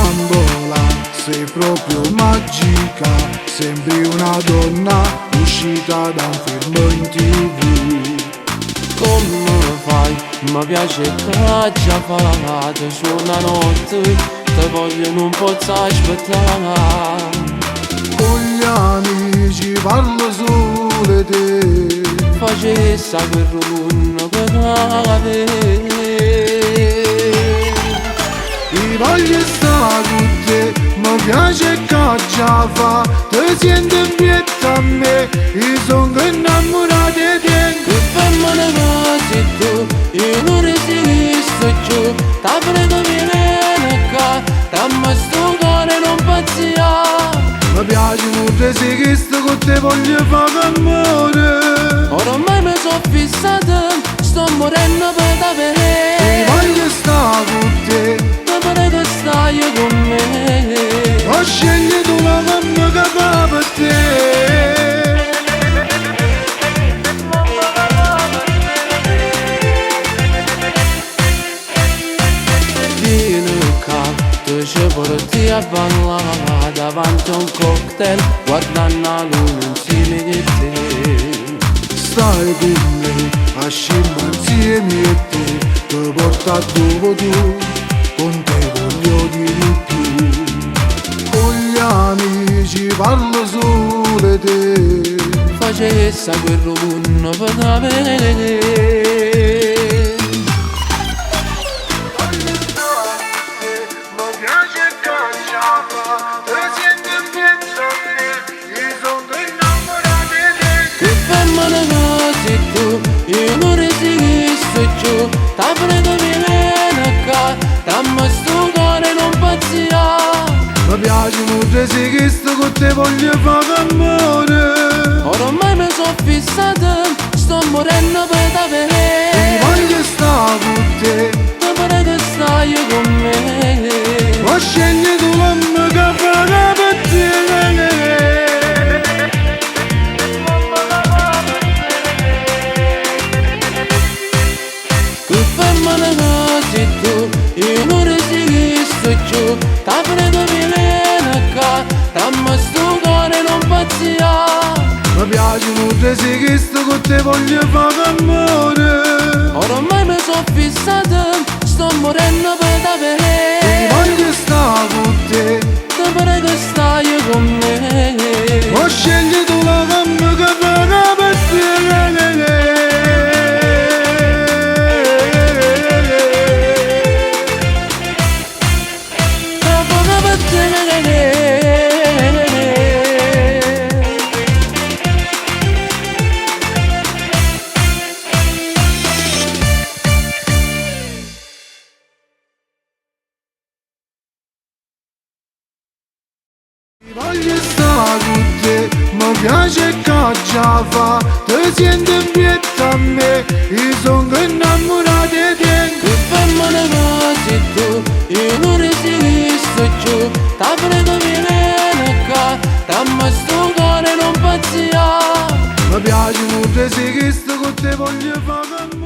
bambola, sei proprio magica, sembri una donna uscita da un film in TV. Come fai? Mi piace che già fate su una notte, te voglio non posso aspettare. Con gli amici parlo solo te, Facessa quel rumore per cave. ti voglio stare con te, mi piace che già fa, ti senti in pietà a me, io sono innamorato di te. Che femmina che sei tu, io non resisto giù, ti prego vieni qua, dammi sto cuore non pazzia. Mi piace molto se che sto con te voglio fare amore. Ormai mi sono fissata, sto morendo per Ti davvero. voglio stare con te, Ti prego stai con me. ho scelto la mamma che fa per te. Vieni qua, tu ci porti a ballare davanti a un cocktail, guardando la luna insieme di te. Stai con me, a scendere insieme a te, ti porta dove tu, con te voglio di più. Con gli amici parlo solo te, Facessa quel rumore per davvero. Che femmina che sei tu, io non resisto giù, ti prego vieni qua, dammi sto cuore non pazzia. mi piace molto se che sto con te voglio fare amore. Ormai mi sono fissata, sto morendo per Ti davvero. voglio stare con te, Ti prego stai con me. ho scelto la mamma che fa per te. Che femmina che sei tu, io non resisto giù, ti prego vieni qua, dammi sto cuore non pazzia. Mi piace molto se che sto con te voglio fare amore. Ormai mi sono fissata, sto morendo per Ti davvero. voglio stare con te, Ti prego stai con me. ho scelto la mamma che fa per te. Lavora per te. Ti voglio stare con te, mi piace che già fa, ti senti in pietà a me, io sono innamorato di te. Che femmina che sei tu, io non resisto giù, ti prego vieni qua, dammi sto cuore non pazzia. Mi piace molto se che sto con te voglio fare amore.